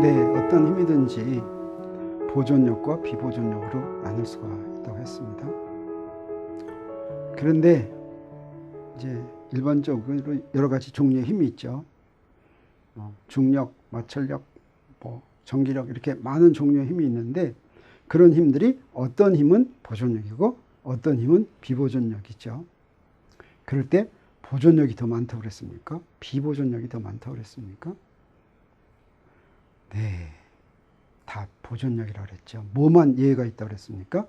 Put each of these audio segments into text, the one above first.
네, 어떤 힘이든지 보존력과 비보존력으로 나눌 수가 있다고 했습니다. 그런데 이제 일반적으로 여러 가지 종류의 힘이 있죠. 중력, 마찰력, 전기력 이렇게 많은 종류의 힘이 있는데 그런 힘들이 어떤 힘은 보존력이고 어떤 힘은 비보존력이죠. 그럴 때 보존력이 더 많다고 그랬습니까? 비보존력이 더 많다고 그랬습니까? 네, 다 보존력이라고 그랬죠. 뭐만 예외가 있다고 그랬습니까?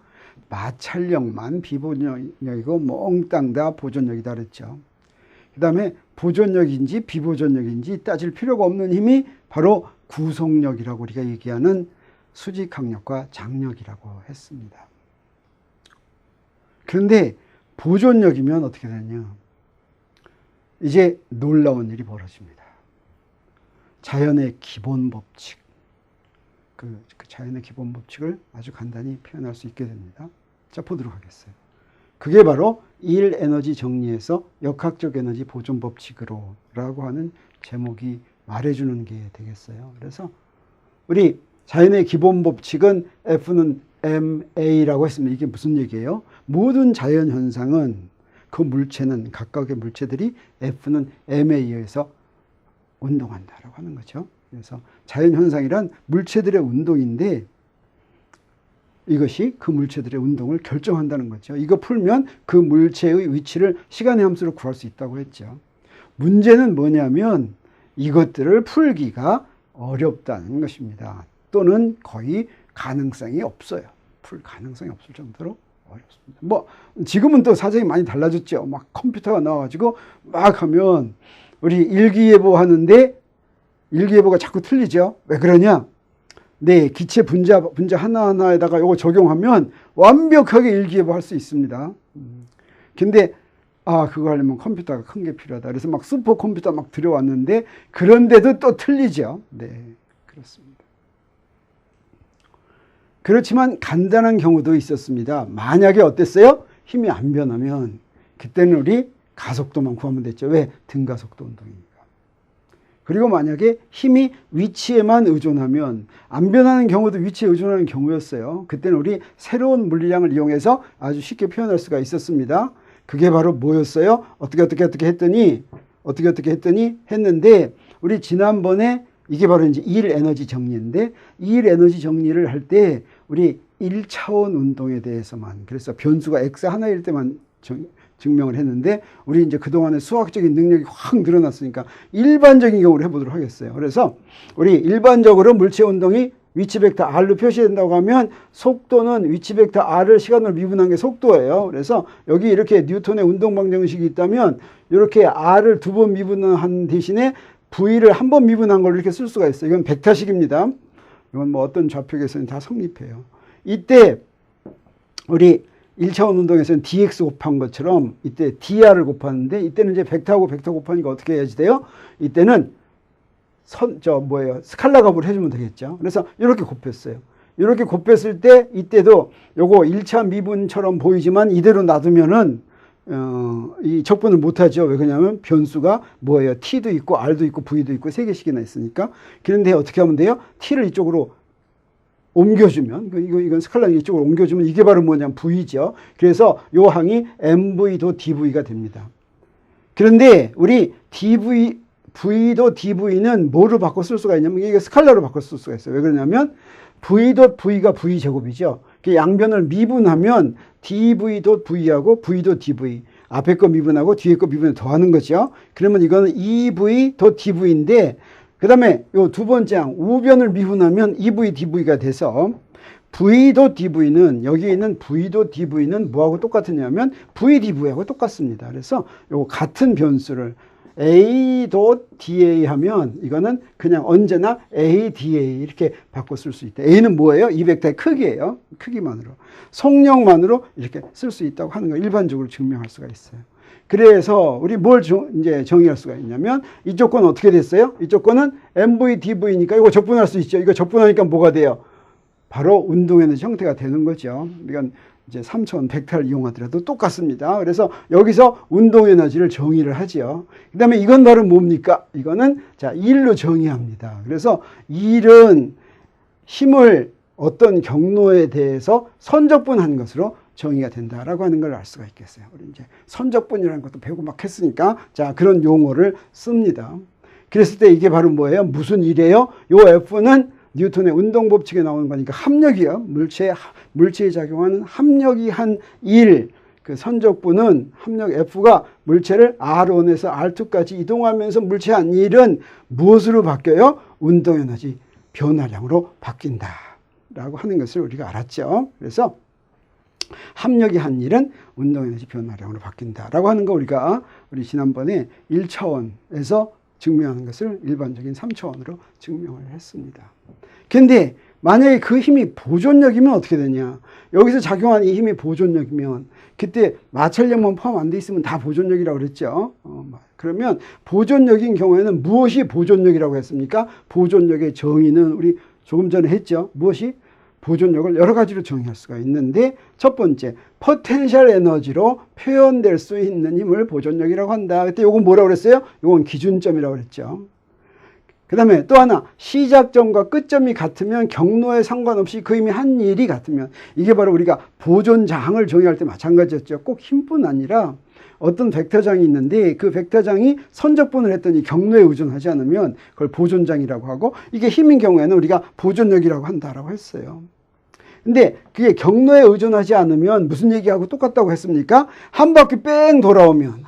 마찰력만 비보존력이고 몽땅 다 보존력이다 그랬죠. 그 다음에 보존력인지 비보존력인지 따질 필요가 없는 힘이 바로 구속력이라고 우리가 얘기하는 수직항력과 장력이라고 했습니다. 그런데 보존력이면 어떻게 되냐? 이제 놀라운 일이 벌어집니다. 자연의 기본 법칙, 그 자연의 기본 법칙을 아주 간단히 표현할 수 있게 됩니다. 자, 보도록 하겠어요. 그게 바로 일 에너지 정리에서 역학적 에너지 보존 법칙으로 라고 하는 제목이 말해주는 게 되겠어요. 그래서 우리 자연의 기본 법칙은 F는 ma라고 했습니다. 이게 무슨 얘기예요? 모든 자연 현상은 그 물체는 각각의 물체들이 F는 m에 의해서 운동한다라고 하는 거죠. 그래서 자연 현상이란 물체들의 운동인데 이것이 그 물체들의 운동을 결정한다는 거죠. 이거 풀면 그 물체의 위치를 시간의 함수로 구할 수 있다고 했죠. 문제는 뭐냐면 이것들을 풀기가 어렵다는 것입니다. 또는 거의 가능성이 없어요. 풀 가능성이 없을 정도로 어렵습니다. 지금은 또 사정이 많이 달라졌죠. 막 컴퓨터가 나와가지고 막 하면 우리 일기예보 하는데 일기예보가 자꾸 틀리죠. 왜 그러냐? 네, 기체 분자 하나하나에다가 이거 적용하면 완벽하게 일기예보 할 수 있습니다. 근데 그거 하려면 컴퓨터가 큰 게 필요하다. 그래서 막 슈퍼컴퓨터 막 들여왔는데 그런데도 또 틀리죠. 네, 그렇습니다. 그렇지만 간단한 경우도 있었습니다. 만약에 어땠어요? 힘이 안 변하면 그때는 우리 가속도만 구하면 됐죠. 왜? 등가속도 운동이니까. 그리고 만약에 힘이 위치에만 의존하면 안 변하는 경우도 위치에 의존하는 경우였어요. 그때는 우리 새로운 물리량을 이용해서 아주 쉽게 표현할 수가 있었습니다. 그게 바로 뭐였어요? 어떻게 했더니 했는데 우리 지난번에 이게 바로 이제 일 에너지 정리인데 일 에너지 정리를 할 때 우리 1차원 운동에 대해서만 그래서 변수가 x 하나일 때만 증명을 했는데 우리 이제 그동안에 수학적인 능력이 확 늘어났으니까 일반적인 경우를 해보도록 하겠어요. 그래서 우리 일반적으로 물체 운동이 위치 벡터 r로 표시된다고 하면 속도는 위치 벡터 r을 시간으로 미분한 게 속도예요. 그래서 여기 이렇게 뉴턴의 운동 방정식이 있다면 이렇게 r을 2번 미분한 대신에 v를 한 번 미분한 걸 이렇게 쓸 수가 있어요. 이건 벡터식입니다. 이건 어떤 좌표에서는 다 성립해요. 이때 우리 1차원 운동에서는 dx 곱한 것처럼 이때 dr을 곱하는데 이때는 이제 벡터하고 벡터 곱하니까 어떻게 해야지 돼요? 이때는 스칼라 값으로 해주면 되겠죠. 그래서 이렇게 곱했어요. 이렇게 곱했을 때 이때도 요거 1차 미분처럼 보이지만 이대로 놔두면은 이 적분을 못하죠. 왜 그러냐면 변수가 뭐예요? t도 있고 r도 있고 v도 있고 3개씩이나 있으니까. 그런데 어떻게 하면 돼요? t를 이쪽으로 옮겨주면 이건 스칼라 이쪽으로 옮겨주면 이게 바로 뭐냐면 v죠. 그래서 요 항이 mv도 dv가 됩니다. 그런데 우리 v도 dv는 뭐로 바꿔 쓸 수가 있냐면 이게 스칼라로 바꿔 쓸 수가 있어요. 왜 그러냐면 v도 v가 v제곱이죠. 양변을 미분하면 dv도 v하고 v도 dv 앞에 거 미분하고 뒤에 거 미분을 더하는 거죠. 그러면 이거는 2v 더 dv인데 그 다음에 요 두 번째 항 우변을 미분하면 2v dv가 돼서 v도 dv는 여기 있는 v도 dv는 뭐하고 똑같으냐면 v dv하고 똑같습니다. 그래서 요 같은 변수를 a도 da 하면 이거는 그냥 언제나 a da 이렇게 바꿔 쓸 수 있다. a는 뭐예요? 이 벡터의 크기예요. 크기만으로 속력만으로 이렇게 쓸 수 있다고 하는 걸 일반적으로 증명할 수가 있어요. 그래서 우리 뭘 이제 정의할 수가 있냐면 이쪽 건 어떻게 됐어요? 이쪽 거는 mv dv니까 이거 적분할 수 있죠. 이거 적분하니까 뭐가 돼요? 바로 운동 에너지 형태가 되는 거죠. 이건 이제 3차원 벡터를 이용하더라도 똑같습니다. 그래서 여기서 운동 에너지를 정의를 하지요. 그 다음에 이건 바로 뭡니까? 이거는 자, 일로 정의합니다. 그래서 일은 힘을 어떤 경로에 대해서 선적분한 것으로 정의가 된다라고 하는 걸 알 수가 있겠어요. 우리 이제 선적분이라는 것도 배우고 막 했으니까 자, 그런 용어를 씁니다. 그랬을 때 이게 바로 뭐예요? 무슨 일이에요? 요 F는 뉴턴의 운동 법칙에 나오는 거니까 합력이요. 물체에 작용하는 합력이 한 일, 그 선적분은 합력 F가 물체를 R1에서 R2까지 이동하면서 물체의 한 일은 무엇으로 바뀌어요? 운동 에너지 변화량으로 바뀐다 라고 하는 것을 우리가 알았죠. 그래서 합력이 한 일은 운동 에너지 변화량으로 바뀐다 라고 하는 거 우리 지난번에 1차원에서 증명하는 것을 일반적인 3차원으로 증명을 했습니다. 근데 만약에 그 힘이 보존력이면 어떻게 되냐? 여기서 작용하는 이 힘이 보존력이면 그때 마찰력만 포함 안 돼 있으면 다 보존력이라고 그랬죠. 그러면 보존력인 경우에는 무엇이 보존력이라고 했습니까? 보존력의 정의는 우리 조금 전에 했죠. 무엇이? 보존력을 여러 가지로 정의할 수가 있는데 첫 번째, 포텐셜 에너지로 표현될 수 있는 힘을 보존력이라고 한다. 그때 요건 뭐라고 그랬어요? 요건 기준점이라고 그랬죠. 그 다음에 또 하나, 시작점과 끝점이 같으면 경로에 상관없이 그 힘이 한 일이 같으면 이게 바로 우리가 보존장을 정의할 때 마찬가지였죠. 꼭 힘뿐 아니라 어떤 벡터장이 있는데 그 벡터장이 선적분을 했더니 경로에 의존하지 않으면 그걸 보존장이라고 하고 이게 힘인 경우에는 우리가 보존력이라고 한다라고 했어요. 근데 그게 경로에 의존하지 않으면 무슨 얘기하고 똑같다고 했습니까? 한 바퀴 뺑 돌아오면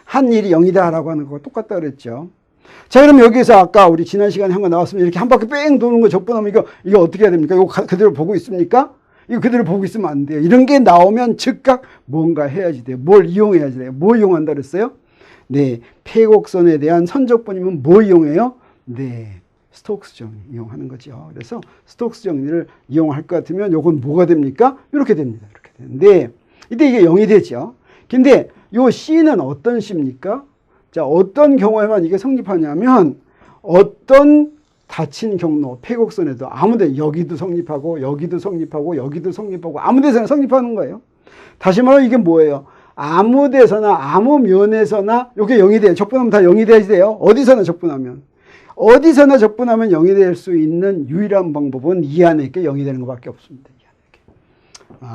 한 일이 0이다 라고 하는 거가 똑같다 그랬죠. 자, 그럼 여기서 아까 우리 지난 시간에 한 거 나왔으면 이렇게 한 바퀴 뺑 도는 거 적분하면 이거 어떻게 해야 됩니까? 이거 그대로 보고 있습니까? 이거 그대로 보고 있으면 안 돼요. 이런 게 나오면 즉각 뭔가 해야지 돼요. 뭘 이용해야지 돼요. 뭐 이용한다 그랬어요? 네, 폐곡선에 대한 선적분이면 뭐 이용해요? 네, 스톡스 정리 이용하는 거죠. 그래서 스톡스 정리를 이용할 것 같으면 요건 뭐가 됩니까? 이렇게 됩니다. 이렇게 되는데 이때 이게 0이 되죠. 근데 요 C는 어떤 C입니까? 자, 어떤 경우에만 이게 성립하냐면 어떤 닫힌 경로, 폐곡선에도 아무데 여기도 성립하고 여기도 성립하고 여기도 성립하고 아무 데서나 성립하는 거예요. 다시 말하면 이게 뭐예요? 아무 데서나 아무 면에서나 이게 0이 돼요. 적분하면 다 0이 돼야지 돼요. 어디서나 적분하면 0이 될 수 있는 유일한 방법은 이 안에 있게 0이 되는 것밖에 없습니다. 이 안에 있게.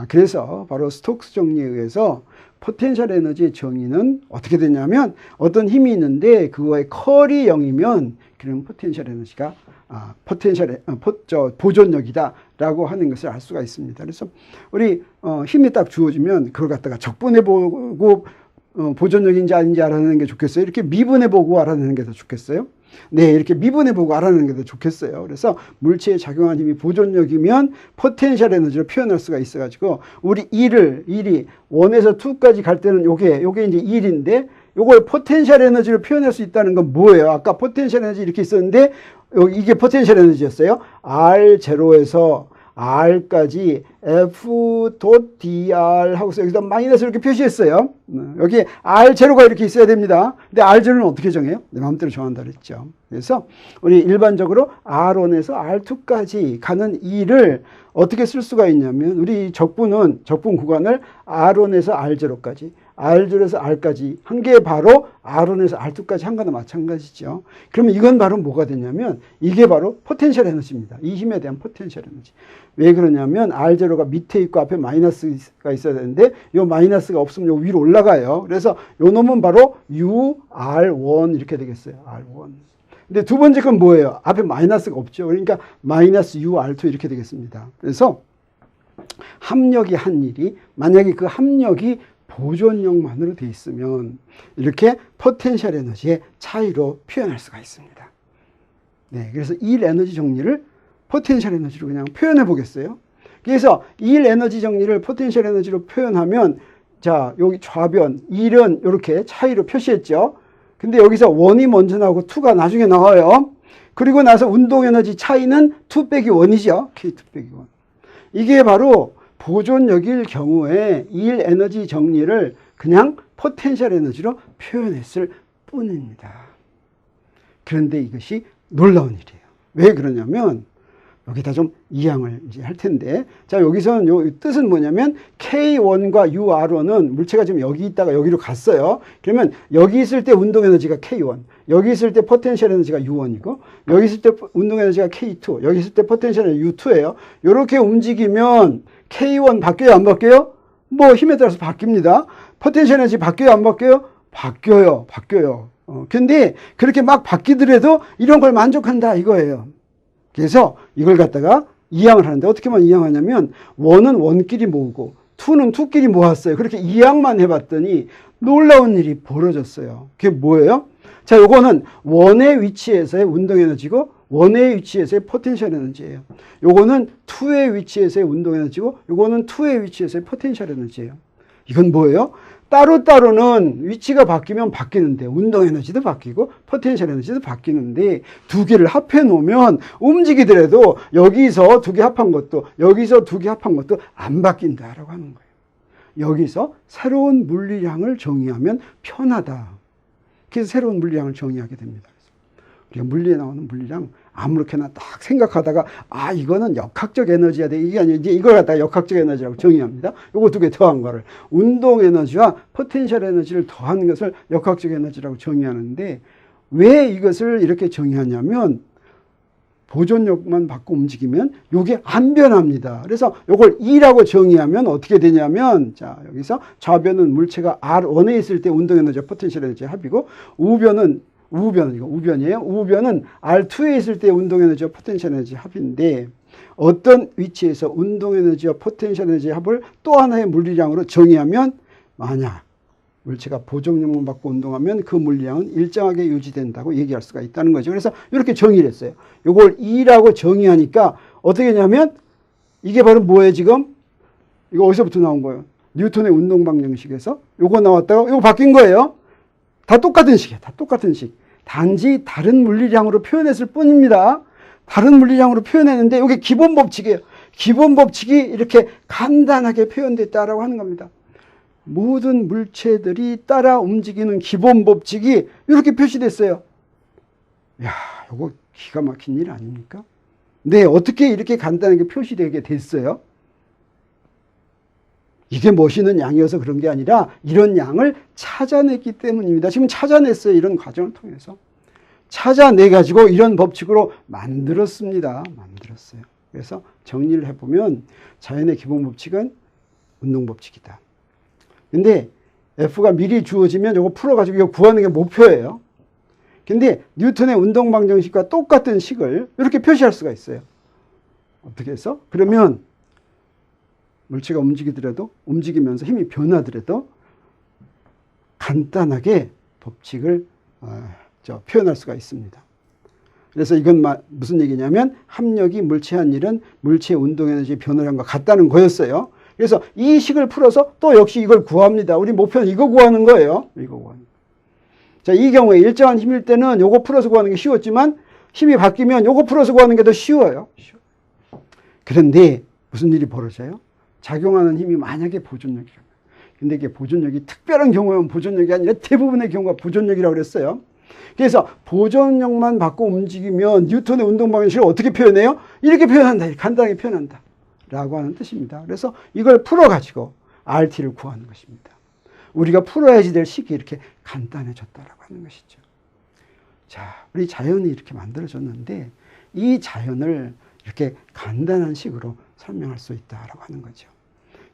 그래서 바로 스톡스 정리에 의해서 포텐셜 에너지의 정의는 어떻게 되냐면 어떤 힘이 있는데 그거의 컬이 0이면 그럼 포텐셜 에너지가 보존력이다 라고 하는 것을 알 수가 있습니다. 그래서 우리 힘이 딱 주어지면 그걸 갖다가 적분해보고 보존력인지 아닌지 알아내는 게 좋겠어요? 이렇게 미분해보고 알아내는 게 더 좋겠어요? 네, 이렇게 미분해보고 알아내는 게 더 좋겠어요. 그래서 물체에 작용하는 힘이 보존력이면 포텐셜 에너지로 표현할 수가 있어가지고 우리 일이 1에서 2까지 갈 때는 요게 이제 1인데 요걸 포텐셜 에너지로 표현할 수 있다는 건 뭐예요? 아까 포텐셜 에너지 이렇게 있었는데 이게 포텐셜 에너지였어요. R0에서 R까지 F.dr 하고서 여기다 마이너스 이렇게 표시했어요. 여기 R0가 이렇게 있어야 됩니다. 근데 R0는 어떻게 정해요? 내 마음대로 정한다 그랬죠. 그래서 우리 일반적으로 R1에서 R2까지 가는 E를 어떻게 쓸 수가 있냐면 우리 적분 구간을 R1에서 R0까지 R0에서 R까지 한 게 바로 R1에서 R2까지 한 거나 마찬가지죠. 그러면 이건 바로 뭐가 되냐면 이게 바로 포텐셜 에너지입니다. 이 힘에 대한 포텐셜 에너지. 왜 그러냐면 R0가 밑에 있고 앞에 마이너스가 있어야 되는데 이 마이너스가 없으면 요 위로 올라가요. 그래서 요 놈은 바로 UR1 이렇게 되겠어요. R1. 근데 두 번째 건 뭐예요? 앞에 마이너스가 없죠. 그러니까 마이너스 UR2 이렇게 되겠습니다. 그래서 합력이 한 일이 만약에 그 합력이 보존력만으로 돼 있으면 이렇게 포텐셜 에너지의 차이로 표현할 수가 있습니다. 네, 그래서 일 에너지 정리를 포텐셜 에너지로 그냥 표현해 보겠어요. 그래서 일 에너지 정리를 포텐셜 에너지로 표현하면 자, 여기 좌변 1은 이렇게 차이로 표시했죠. 근데 여기서 1이 먼저 나오고 2가 나중에 나와요. 그리고 나서 운동 에너지 차이는 2 빼기 1이죠. K2 빼기 1. 이게 바로 보존력일 경우에 일 에너지 정리를 그냥 포텐셜 에너지로 표현했을 뿐입니다. 그런데 이것이 놀라운 일이에요. 왜 그러냐면 여기다 좀 이항을 이제 할 텐데, 자, 여기서는 요 뜻은 뭐냐면 K1과 UR1은 물체가 지금 여기 있다가 여기로 갔어요. 그러면 여기 있을 때 운동 에너지가 K1, 여기 있을 때 포텐셜 에너지가 U1이고, 여기 있을 때 운동 에너지가 K2, 여기 있을 때 포텐셜 에너지 U2예요. 이렇게 움직이면 K1 바뀌어요, 안 바뀌어요? 뭐 힘에 따라서 바뀝니다. 포텐셜 에너지 바뀌어요, 안 바뀌어요? 바뀌어요. 근데 그렇게 막 바뀌더라도 이런 걸 만족한다 이거예요. 그래서 이걸 갖다가 이항을 하는데, 어떻게만 이항하냐면 1은 1끼리 모으고 2는 2끼리 모았어요. 그렇게 이항만 해봤더니 놀라운 일이 벌어졌어요. 그게 뭐예요? 자, 요거는 1의 위치에서의 운동 에너지고 1의 위치에서의 포텐셜 에너지예요. 요거는 2의 위치에서의 운동 에너지고 요거는 2의 위치에서의 포텐셜 에너지예요. 이건 뭐예요? 따로따로는 위치가 바뀌면 바뀌는데, 운동 에너지도 바뀌고 포텐셜 에너지도 바뀌는데, 두 개를 합해 놓으면 움직이더라도 여기서 두 개 합한 것도 여기서 두 개 합한 것도 안 바뀐다라고 하는 거예요. 여기서 새로운 물리량을 정의하면 편하다. 그래서 새로운 물리량을 정의하게 됩니다. 우리가 물리에 나오는 물리량 아무렇게나 딱 생각하다가 이거는 역학적 에너지야 돼. 이게 아니라 이제 이걸 갖다가 역학적 에너지라고 정의합니다. 요거 두 개 더한 거를 운동 에너지와 포텐셜 에너지를 더한 것을 역학적 에너지라고 정의하는데, 왜 이것을 이렇게 정의하냐면 보존력만 받고 움직이면 요게 안 변합니다. 그래서 요걸 E라고 정의하면 어떻게 되냐면, 자, 여기서 좌변은 물체가 R1에 있을 때 운동 에너지와 포텐셜 에너지의 합이고, 우변이에요. 우변은 R2에 있을 때 운동 에너지와 포텐셜 에너지 합인데, 어떤 위치에서 운동 에너지와 포텐셜 에너지 합을 또 하나의 물리량으로 정의하면, 만약 물체가 보존력만 받고 운동하면 그 물리량은 일정하게 유지된다고 얘기할 수가 있다는 거죠. 그래서 이렇게 정의를 했어요. 이걸 E라고 정의하니까 어떻게 하냐면, 이게 바로 뭐예요 지금? 이거 어디서부터 나온 거예요? 뉴턴의 운동 방정식에서 요거 나왔다가 요거 바뀐 거예요. 다 똑같은 식이에요. 다 똑같은 식. 단지 다른 물리량으로 표현했을 뿐입니다. 다른 물리량으로 표현했는데 이게 기본 법칙이에요. 기본 법칙이 이렇게 간단하게 표현됐다라고 하는 겁니다. 모든 물체들이 따라 움직이는 기본 법칙이 이렇게 표시됐어요. 이야, 이거 기가 막힌 일 아닙니까? 네, 어떻게 이렇게 간단하게 표시되게 됐어요? 이게 멋있는 양이어서 그런 게 아니라 이런 양을 찾아냈기 때문입니다. 지금 찾아냈어요. 이런 과정을 통해서. 찾아내가지고 이런 법칙으로 만들었습니다. 만들었어요. 그래서 정리를 해보면 자연의 기본 법칙은 운동 법칙이다. 근데 F가 미리 주어지면 이거 풀어가지고 이거 구하는 게 목표예요. 근데 뉴턴의 운동 방정식과 똑같은 식을 이렇게 표시할 수가 있어요. 어떻게 해서? 그러면 물체가 움직이면서 힘이 변하더라도 간단하게 법칙을 표현할 수가 있습니다. 그래서 이건 무슨 얘기냐면, 합력이 물체한 일은 물체의 운동 에너지의 변화량과 같다는 거였어요. 그래서 이 식을 풀어서 또 역시 이걸 구합니다. 우리 목표는 이거 구하는 거예요. 이거 구하는 거. 자, 이 경우에 일정한 힘일 때는 요거 풀어서 구하는 게 쉬웠지만, 힘이 바뀌면 요거 풀어서 구하는 게 더 쉬워요. 그런데 무슨 일이 벌어져요? 작용하는 힘이 만약에 보존력이라면. 근데 이게 보존력이 특별한 경우에는 보존력이 아니라 대부분의 경우가 보존력이라고 그랬어요. 그래서 보존력만 받고 움직이면 뉴턴의 운동 방식을 어떻게 표현해요? 이렇게 표현한다. 간단하게 표현한다. 라고 하는 뜻입니다. 그래서 이걸 풀어가지고 RT를 구하는 것입니다. 우리가 풀어야지 될 식이 이렇게 간단해졌다라고 하는 것이죠. 자, 우리 자연이 이렇게 만들어졌는데 이 자연을 이렇게 간단한 식으로 설명할 수 있다라고 하는 거죠.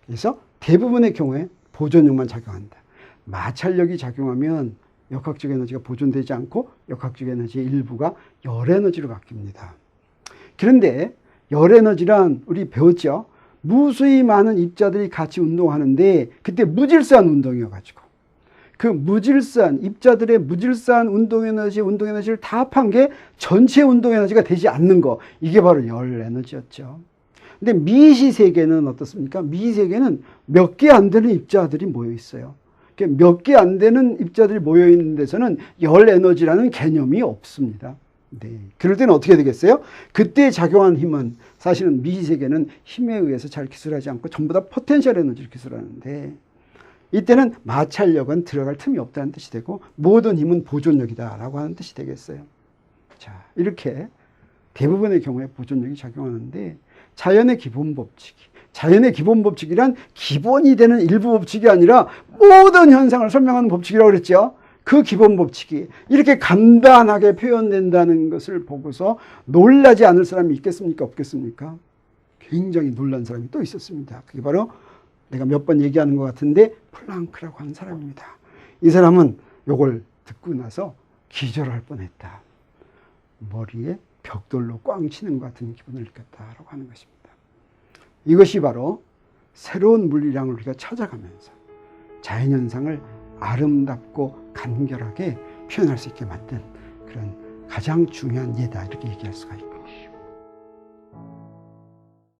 그래서 대부분의 경우에 보존력만 작용한다. 마찰력이 작용하면 역학적 에너지가 보존되지 않고 역학적 에너지의 일부가 열 에너지로 바뀝니다. 그런데 열 에너지란 우리 배웠죠? 무수히 많은 입자들이 같이 운동하는데 그때 무질서한 운동이어가지고 그 무질서한 입자들의 무질서한 운동 에너지를 다 합한 게 전체 운동 에너지가 되지 않는 거, 이게 바로 열 에너지였죠. 근데 미시 세계는 어떻습니까? 미시 세계는 몇 개 안 되는 입자들이 모여 있어요. 몇 개 안 되는 입자들이 모여 있는 데서는 열 에너지라는 개념이 없습니다. 네. 그럴 때는 어떻게 되겠어요? 그때 작용한 힘은 사실은 미시 세계는 힘에 의해서 잘 기술하지 않고 전부 다 포텐셜 에너지를 기술하는데, 이때는 마찰력은 들어갈 틈이 없다는 뜻이 되고 모든 힘은 보존력이다라고 하는 뜻이 되겠어요. 자, 이렇게 대부분의 경우에 보존력이 작용하는데 자연의 기본 법칙이, 자연의 기본 법칙이란 기본이 되는 일부 법칙이 아니라 모든 현상을 설명하는 법칙이라고 그랬죠. 그 기본 법칙이 이렇게 간단하게 표현된다는 것을 보고서 놀라지 않을 사람이 있겠습니까? 없겠습니까? 굉장히 놀란 사람이 또 있었습니다. 그게 바로 내가 몇 번 얘기하는 것 같은데 플랑크라고 하는 사람입니다. 이 사람은 요걸 듣고 나서 기절할 뻔했다. 머리에 벽돌로 꽝 치는 것 같은 기분을 느꼈다라고 하는 것입니다. 이것이 바로 새로운 물리량을 우리가 찾아가면서 자연현상을 아름답고 간결하게 표현할 수 있게 만든 그런 가장 중요한 예다, 이렇게 얘기할 수가 있다.